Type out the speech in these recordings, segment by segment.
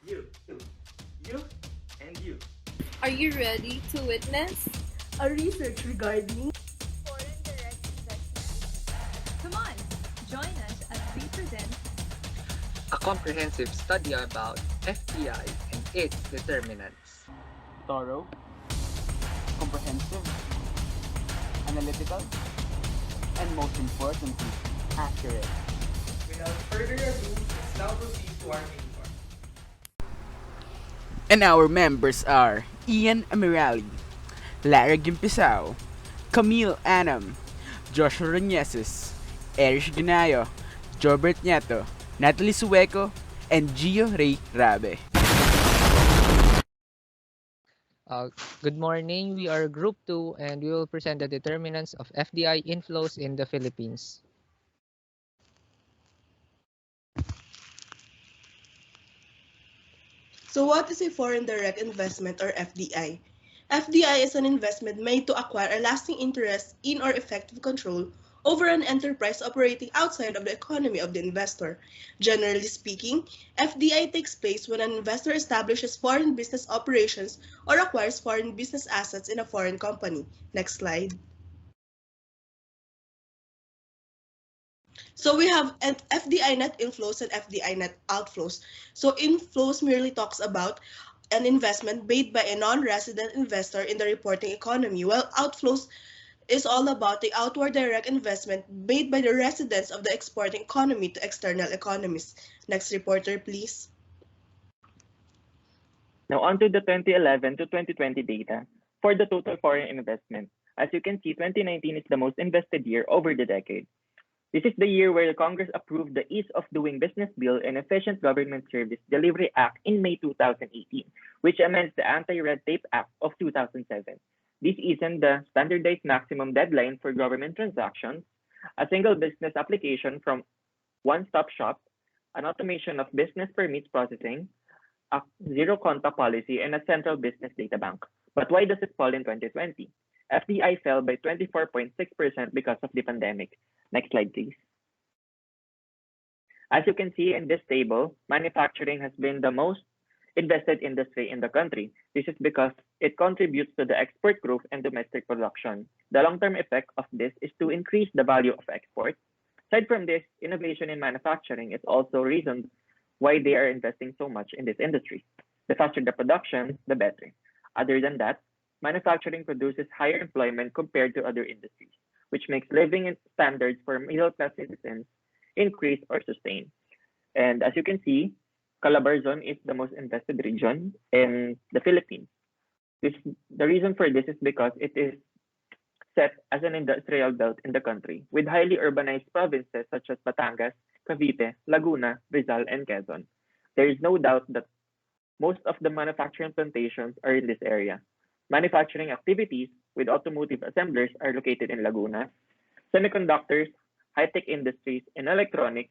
you, and you. Are you ready to witness a research regarding foreign direct investment. Come on, join us as we present a comprehensive study about FDI and its determinants. Thorough, comprehensive, analytical, and most importantly, accurate. Without further ado, let's now proceed to our main part. And our members are Ian Amirali, Lara Gimpisao, Camille Anam, Joshua Reneses, Erich Ganayo, Jobert Nieto, Natalie Sueco, and Gio Ray Rabe. Good morning. We are Group 2 and we will present the determinants of FDI inflows in the Philippines. So what is a foreign direct investment or FDI? FDI is an investment made to acquire a lasting interest in or effective control over an enterprise operating outside of the economy of the investor. Generally speaking, FDI takes place when an investor establishes foreign business operations or acquires foreign business assets in a foreign company. Next slide. So we have an FDI net inflows and FDI net outflows. So inflows merely talks about an investment made by a non-resident investor in the reporting economy, while outflows is all about the outward direct investment made by the residents of the exporting economy to external economies. Next reporter, please. Now on to the 2011 to 2020 data for the total foreign investment. As you can see, 2019 is the most invested year over the decade. This is the year where the Congress approved the Ease of Doing Business Bill and Efficient Government Service Delivery Act in May 2018, which amends the Anti-Red Tape Act of 2007. This isn't the standardized maximum deadline for government transactions, a single business application from one-stop shop, an automation of business permits processing, a zero contact policy, and a central business data bank. But why does it fall in 2020? FDI fell by 24.6% because of the pandemic. Next slide, please. As you can see in this table, manufacturing has been the most invested industry in the country. This is because it contributes to the export growth and domestic production. The long-term effect of this is to increase the value of exports. Aside from this, innovation in manufacturing is also a reason why they are investing so much in this industry. The faster the production, the better. Other than that, manufacturing produces higher employment compared to other industries, which makes living standards for middle-class citizens increase or sustain. And as you can see, Calabar Zone is the most invested region in the Philippines. The reason for this is because it is set as an industrial belt in the country with highly urbanized provinces such as Batangas, Cavite, Laguna, Rizal, and Quezon. There is no doubt that most of the manufacturing plantations are in this area. Manufacturing activities with automotive assemblers are located in Laguna. Semiconductors, high-tech industries, and electronics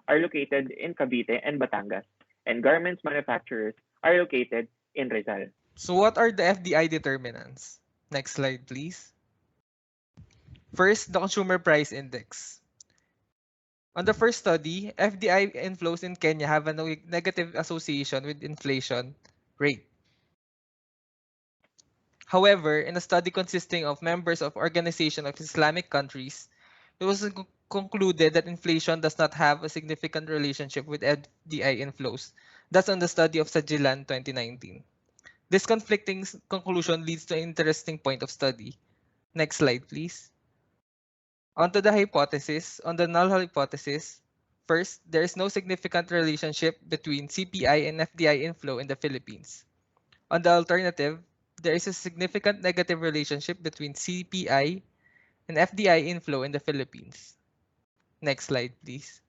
are located in Cavite and Batangas. And garments manufacturers are located in Rizal. So what are the FDI determinants? Next slide, please. First, the Consumer Price Index. On the first study, FDI inflows in Kenya have a negative association with inflation rate. However, in a study consisting of members of Organization of Islamic Countries, it was concluded that inflation does not have a significant relationship with FDI inflows. That's on the study of Sajilan 2019. This conflicting conclusion leads to an interesting point of study. Next slide, please. Onto the hypothesis. On the null hypothesis, first, there is no significant relationship between CPI and FDI inflow in the Philippines. On the alternative, there is a significant negative relationship between CPI and FDI inflow in the Philippines. Next slide, please.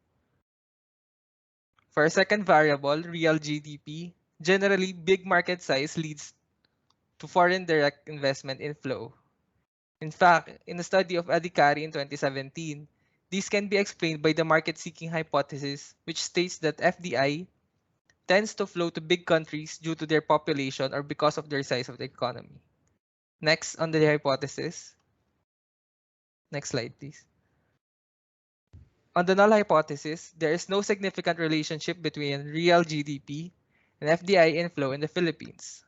For a second variable, real GDP, generally big market size leads to foreign direct investment inflow. In fact, in a study of Adhikari in 2017, this can be explained by the market-seeking hypothesis, which states that FDI tends to flow to big countries due to their population or because of their size of the economy. Next, on the hypothesis. Next slide, please. On the null hypothesis, there is no significant relationship between real GDP and FDI inflow in the Philippines.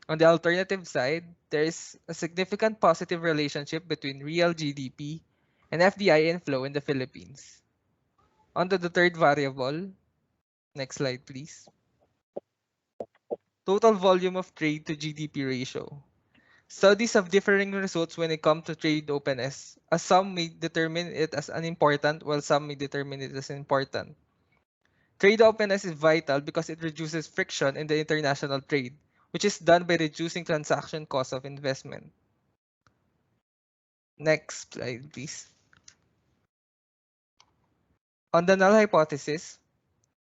On the alternative side, there is a significant positive relationship between real GDP and FDI inflow in the Philippines. On to the third variable. Next slide, please. Total volume of trade to GDP ratio. Studies have differing results when it comes to trade openness, as some may determine it as unimportant while some may determine it as important. Trade openness is vital because it reduces friction in the international trade, which is done by reducing transaction cost of investment. Next slide, please. On the null hypothesis,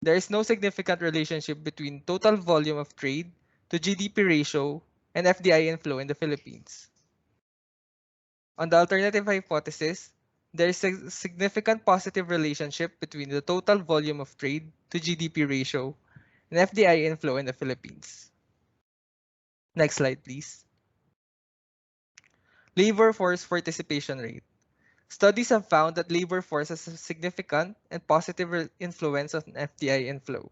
there is no significant relationship between total volume of trade to GDP ratio and FDI inflow in the Philippines. On the alternative hypothesis, there is a significant positive relationship between the total volume of trade to GDP ratio and FDI inflow in the Philippines. Next slide, please. Labor force participation rate. Studies have found that labor force has a significant and positive influence on FDI inflow.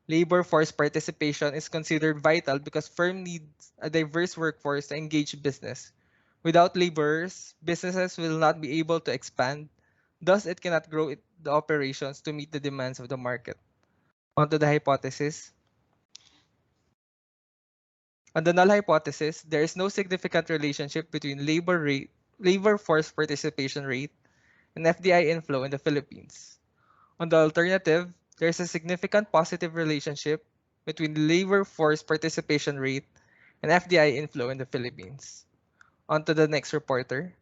Labor force participation is considered vital because firm needs a diverse workforce to engage business. Without laborers, businesses will not be able to expand. Thus, it cannot grow the operations to meet the demands of the market. Onto the hypothesis. On the null hypothesis, there is no significant relationship between labor force participation rate, and FDI inflow in the Philippines. On the alternative, there is a significant positive relationship between labor force participation rate and FDI inflow in the Philippines. On to the next reporter.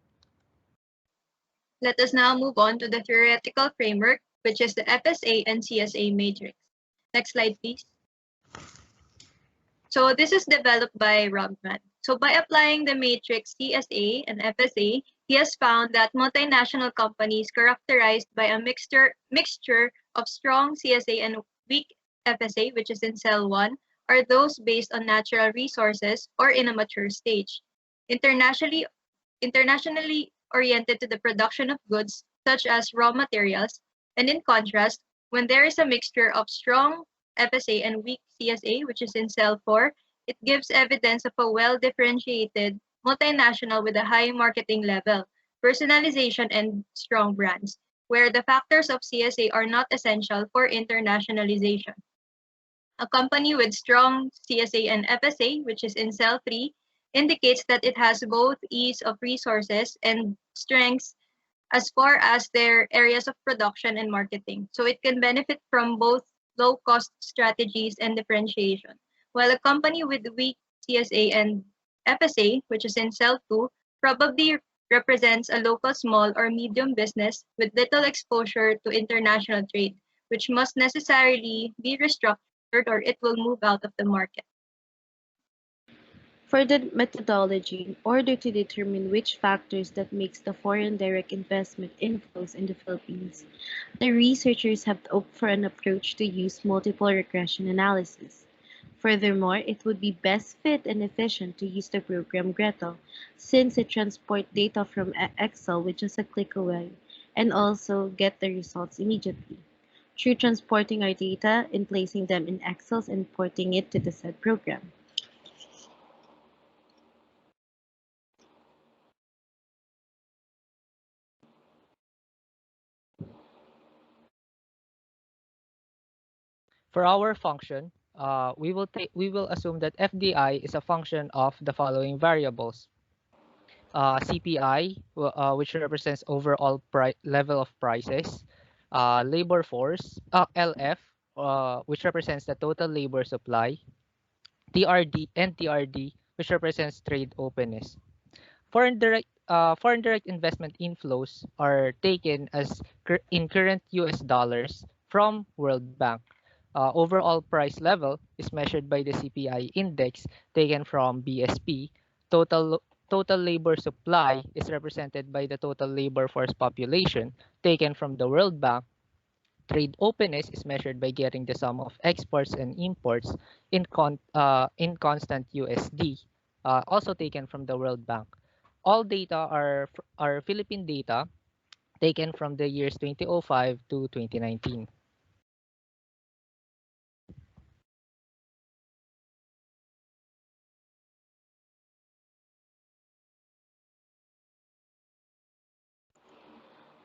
Let us now move on to the theoretical framework, which is the FSA and CSA matrix. Next slide, please. So this is developed by Rogman. So by applying the matrix CSA and FSA, he has found that multinational companies characterized by a mixture of strong CSA and weak FSA, which is in cell 1, are those based on natural resources or in a mature stage. Internationally oriented to the production of goods such as raw materials, and in contrast, when there is a mixture of strong FSA and weak CSA, which is in cell 4, it gives evidence of a well-differentiated multinational with a high marketing level, personalization, and strong brands, where the factors of CSA are not essential for internationalization. A company with strong CSA and FSA, which is in cell 3, indicates that it has both ease of resources and strengths as far as their areas of production and marketing. So it can benefit from both low-cost strategies and differentiation. While a company with weak CSA and FSA, which is in cell 2, probably represents a local small or medium business with little exposure to international trade, which must necessarily be restructured or it will move out of the market. For the methodology, in order to determine which factors that makes the foreign direct investment inflows in the Philippines, the researchers have opted for an approach to use multiple regression analysis. Furthermore, it would be best fit and efficient to use the program Gretel, since it transports data from Excel with just a click away, and also get the results immediately, through transporting our data and placing them in Excel and porting it to the said program. For our function, we will assume that FDI is a function of the following variables: CPI, which represents overall level of prices; labor force, LF, which represents the total labor supply; TRD and TRD, which represents trade openness. Foreign direct investment inflows are taken as in current US dollars from World Bank. Overall price level is measured by the CPI index taken from BSP. Total labor supply is represented by the total labor force population taken from the World Bank. Trade openness is measured by getting the sum of exports and imports in constant USD, also taken from the World Bank. All data are Philippine data taken from the years 2005 to 2019.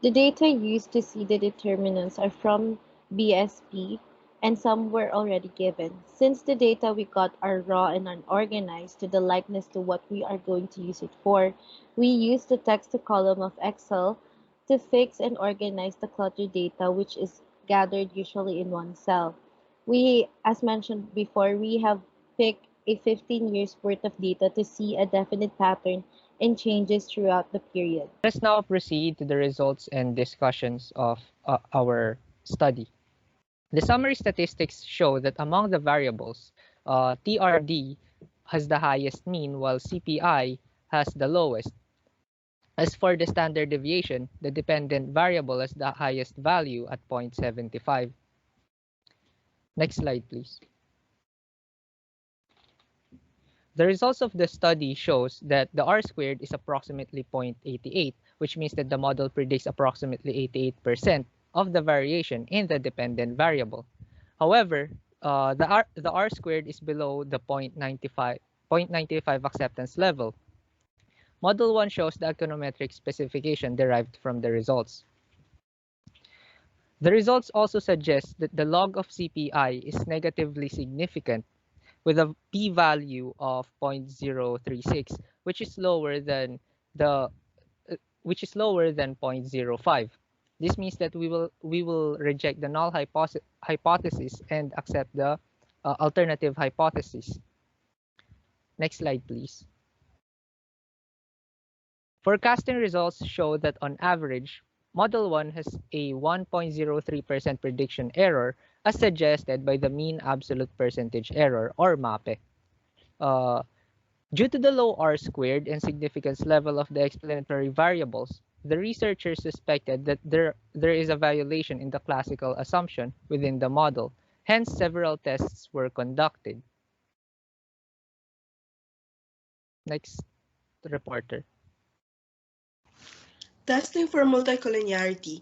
The data used to see the determinants are from BSP, and some were already given. Since the data we got are raw and unorganized to the likeness to what we are going to use it for, we use the text to column of Excel to fix and organize the cluttered data which is gathered usually in one cell. We, as mentioned before, we have picked a 15 years worth of data to see a definite pattern and changes throughout the period. Let's now proceed to the results and discussions of our study. The summary statistics show that among the variables, TRD has the highest mean while CPI has the lowest. As for the standard deviation, the dependent variable has the highest value at 0.75. Next slide, please. The results of the study shows that the R squared is approximately 0.88, which means that the model predicts approximately 88% of the variation in the dependent variable. However, the R squared is below the 0.95 acceptance level. Model 1 shows the econometric specification derived from the results. The results also suggest that the log of CPI is negatively significant with a p-value of 0.036, which is lower than 0.05. This means that we will reject the null hypothesis and accept the alternative hypothesis. Next slide, please. Forecasting results show that on average, Model 1 has a 1.03% prediction error as suggested by the mean absolute percentage error or MAPE. Due to the low R squared and significance level of the explanatory variables, the researchers suspected that there is a violation in the classical assumption within the model. Hence, several tests were conducted. Next, reporter. Testing for multicollinearity.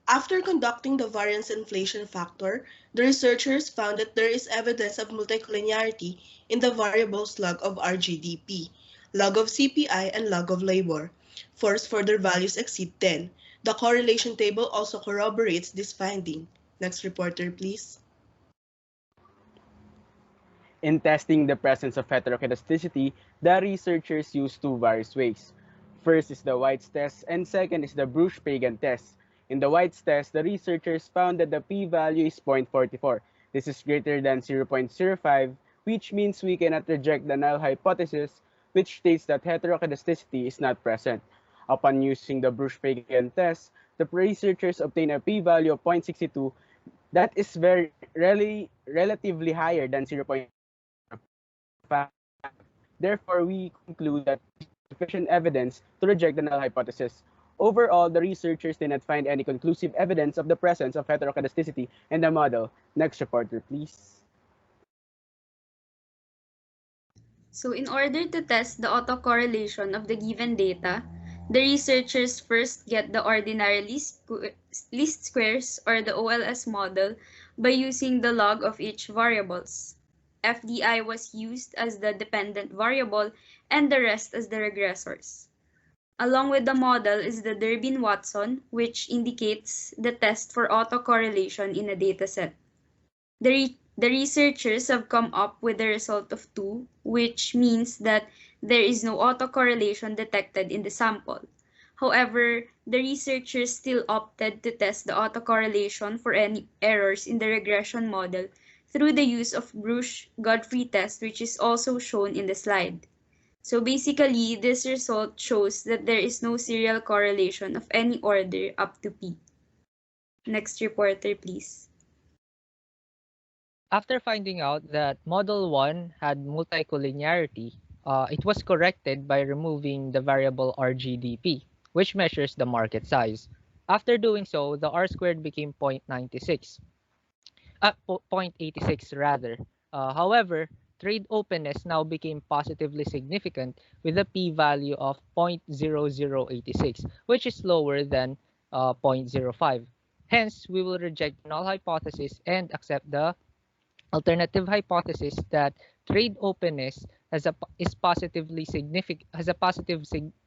After conducting the variance inflation factor, the researchers found that there is evidence of multicollinearity in the variables log of RGDP, log of CPI, and log of labor. First, for their values exceed 10. The correlation table also corroborates this finding. Next reporter, please. In testing the presence of heteroscedasticity, the researchers used two various ways. First is the White's test, and second is the Bruce-Pagan test. In the White's test, the researchers found that the p-value is 0.44. This is greater than 0.05, which means we cannot reject the null hypothesis, which states that heteroscedasticity is not present. Upon using the Bruce-Pagan test, the researchers obtained a p-value of 0.62 that is relatively higher than 0.05. Therefore, we conclude that there is sufficient evidence to reject the null hypothesis. Overall, the researchers did not find any conclusive evidence of the presence of heteroscedasticity in the model. Next reporter, please. So in order to test the autocorrelation of the given data, the researchers first get the ordinary least squares or the OLS model by using the log of each variables. FDI was used as the dependent variable and the rest as the regressors. Along with the model is the Durbin-Watson, which indicates the test for autocorrelation in a dataset. The researchers have come up with the result of 2, which means that there is no autocorrelation detected in the sample. However, the researchers still opted to test the autocorrelation for any errors in the regression model through the use of Bruce-Godfrey test, which is also shown in the slide. So basically, this result shows that there is no serial correlation of any order up to P. Next reporter, please. After finding out that Model 1 had multicollinearity, it was corrected by removing the variable RGDP, which measures the market size. After doing so, the R squared became 0.96. 0.86 rather. However, trade openness now became positively significant with a p-value of 0.0086, which is lower than 0.05. Hence, we will reject the null hypothesis and accept the alternative hypothesis that trade openness has a positive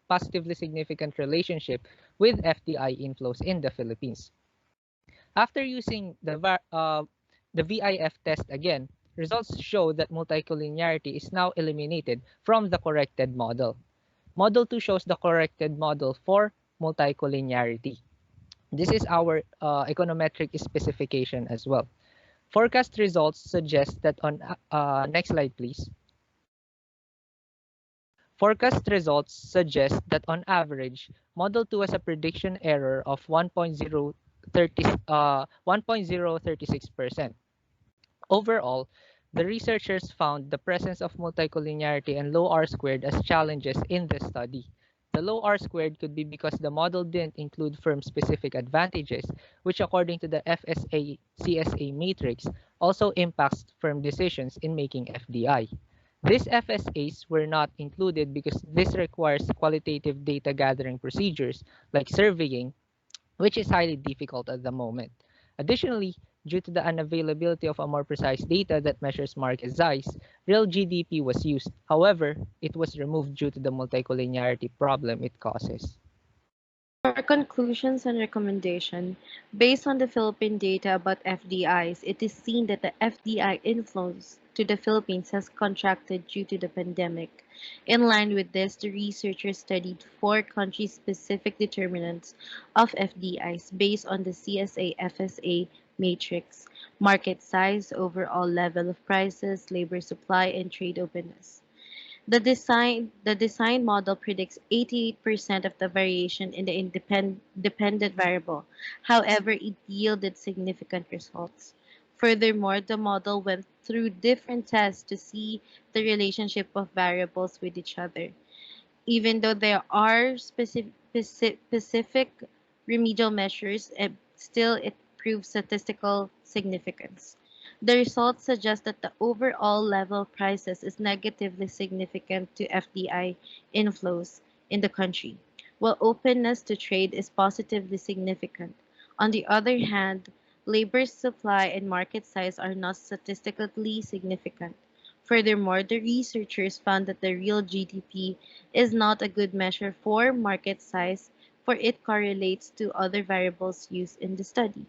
positively significant relationship with FDI inflows in the Philippines. After using the VIF test again, results show that multicollinearity is now eliminated from the corrected model. Model 2 shows the corrected model for multicollinearity. This is our econometric specification as well. Forecast results suggest that on next slide, please. Forecast results suggest that on average, Model 2 has a prediction error of 1.036%. Overall, the researchers found the presence of multicollinearity and low R-squared as challenges in the study. The low R-squared could be because the model didn't include firm-specific advantages, which according to the FSA-CSA matrix also impacts firm decisions in making FDI. These FSAs were not included because this requires qualitative data gathering procedures like surveying, which is highly difficult at the moment. Additionally, due to the unavailability of a more precise data that measures market size, real GDP was used. However, it was removed due to the multicollinearity problem it causes. For conclusions and recommendation, based on the Philippine data about FDIs, it is seen that the FDI inflows to the Philippines has contracted due to the pandemic. In line with this, the researchers studied 4 country-specific determinants of FDIs based on the CSA-FSA matrix: market size, overall level of prices, labor supply, and trade openness. The design model predicts 88% of the variation in the dependent variable. However, it yielded significant results. Furthermore, the model went through different tests to see the relationship of variables with each other. Even though there are specific remedial measures, still it proves statistical significance. The results suggest that the overall level of prices is negatively significant to FDI inflows in the country, while openness to trade is positively significant. On the other hand, labor supply and market size are not statistically significant. Furthermore, the researchers found that the real GDP is not a good measure for market size, for it correlates to other variables used in the study.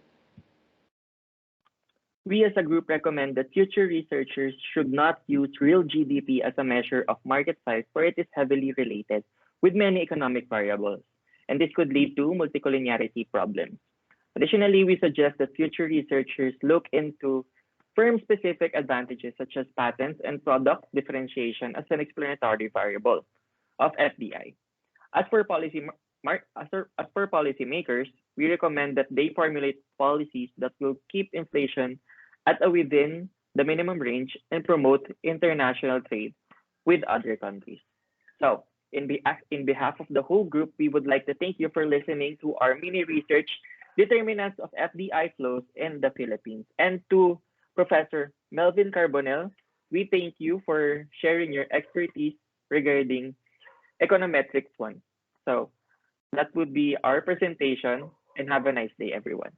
We as a group recommend that future researchers should not use real GDP as a measure of market size, for it is heavily related with many economic variables, and this could lead to multicollinearity problems. Additionally, we suggest that future researchers look into firm-specific advantages such as patents and product differentiation as an explanatory variable of FDI. As for policymakers, we recommend that they formulate policies that will keep inflation at a within the minimum range and promote international trade with other countries. So, in behalf of the whole group, we would like to thank you for listening to our mini research determinants of FDI flows in the Philippines. And to Professor Melvin Carbonell, we thank you for sharing your expertise regarding Econometrics 1. So that would be our presentation, and have a nice day, everyone.